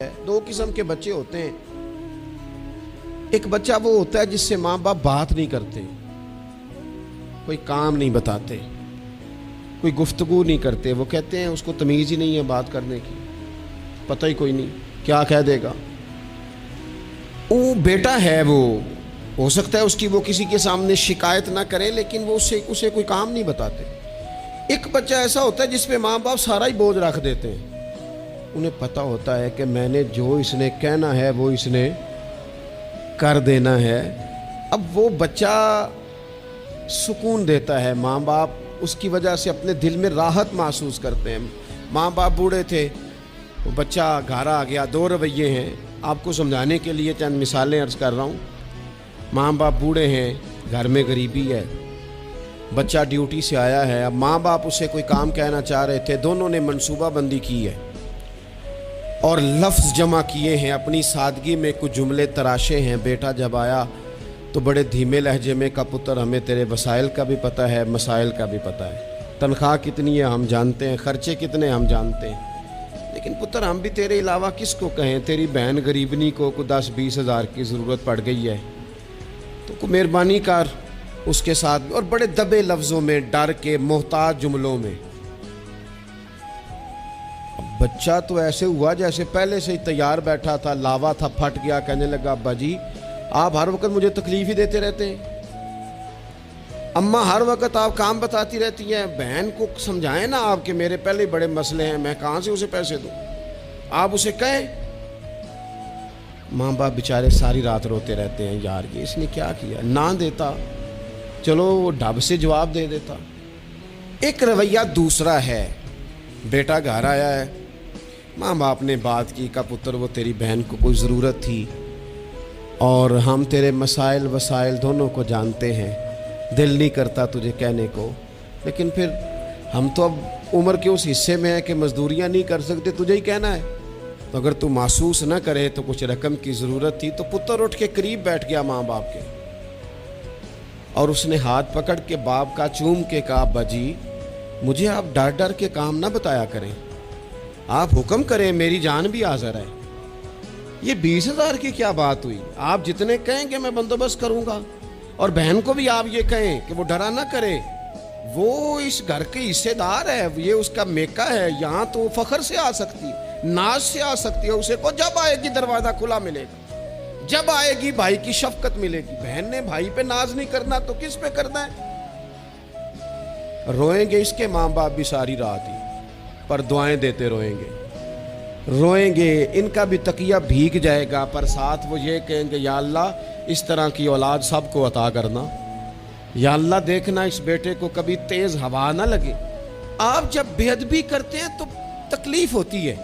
दो किस्म के बच्चे होते हैं। एक बच्चा वो होता है जिससे माँ बाप बात नहीं करते, कोई काम नहीं बताते, कोई गुफ्तगू नहीं करते। वो कहते हैं उसको तमीज़ ही नहीं है बात करने की, पता ही कोई नहीं क्या कह देगा। वो बेटा है, वो हो सकता है उसकी वो किसी के सामने शिकायत ना करे, लेकिन वो उसे कोई काम नहीं बताते। एक बच्चा ऐसा होता है जिसपे माँ बाप सारा ही बोझ रख देते हैं। उन्हें पता होता है कि मैंने जो इसने कहना है वो इसने कर देना है। अब वो बच्चा सुकून देता है, माँ बाप उसकी वजह से अपने दिल में राहत महसूस करते हैं। माँ बाप बूढ़े थे, वो बच्चा घर आ गया। दो रवैये हैं, आपको समझाने के लिए चंद मिसालें अर्ज़ कर रहा हूँ। माँ बाप बूढ़े हैं, घर में गरीबी है, बच्चा ड्यूटी से आया है। अब माँ बाप उसे कोई काम कहना चाह रहे थे, दोनों ने मनसूबा बंदी की है और लफ्ज़ जमा किए हैं, अपनी सादगी में कुछ जुमले तराशे हैं। बेटा जब आया तो बड़े धीमे लहजे में का पुत्र हमें तेरे वसाइल का भी पता है, मसाइल का भी पता है, तनख्वाह कितनी है हम जानते हैं, खर्चे कितने हम जानते हैं, लेकिन पुत्र हम भी तेरे अलावा किसको कहें। तेरी बहन गरीबनी को 10-20 हज़ार की ज़रूरत पड़ गई है, तो मेहरबानी कर उसके साथ। और बड़े दबे लफ्ज़ों में, डर के, मोहताज जुमलों में। बच्चा तो ऐसे हुआ जैसे पहले से ही तैयार बैठा था, लावा था, फट गया। कहने लगा अब्बा जी आप हर वक्त मुझे तकलीफ ही देते रहते हैं, अम्मा हर वक्त आप काम बताती रहती हैं, बहन को समझाएं ना आप कि मेरे पहले ही बड़े मसले हैं, मैं कहाँ से उसे पैसे दूं, आप उसे कहें। माँ बाप बेचारे सारी रात रोते रहते हैं, यार ये इसने क्या किया। ना देता, चलो वो ढब से जवाब दे देता। एक रवैया दूसरा है, बेटा घर आया है, माँ बाप ने बात की का पुत्र वो तेरी बहन को कोई ज़रूरत थी और हम तेरे मसाइल वसाइल दोनों को जानते हैं, दिल नहीं करता तुझे कहने को, लेकिन फिर हम तो अब उम्र के उस हिस्से में है कि मजदूरियाँ नहीं कर सकते, तुझे ही कहना है। तो अगर तू महसूस न करे तो कुछ रकम की ज़रूरत थी। तो पुत्र उठ के करीब बैठ गया माँ बाप के और उसने हाथ पकड़ के बाप का चूम के कहा अब्बा जी मुझे आप डर डर के काम ना बताया करें, आप हुक्म करें, मेरी जान भी हाज़िर है। ये 20,000 की क्या बात हुई, आप जितने कहेंगे मैं बंदोबस्त करूंगा। और बहन को भी आप ये कहें कि वो डरा ना करे, वो इस घर के हिस्सेदार है, ये उसका मेका है, यहाँ तो फखर से आ सकती, नाज से आ सकती है। उसे को जब आएगी दरवाज़ा खुला मिलेगा, जब आएगी भाई की शफकत मिलेगी। बहन ने भाई पे नाज नहीं करना तो किस पे करना है। रोएंगे इसके माँ बाप भी सारी रात ही, पर दुआएं देते रोएंगे, इनका भी तकिया भीग जाएगा, पर साथ वो ये कहेंगे या अल्लाह इस तरह की औलाद सबको अता करना, या अल्लाह देखना इस बेटे को कभी तेज़ हवा ना लगे। आप जब बेअदबी करते हैं तो तकलीफ होती है,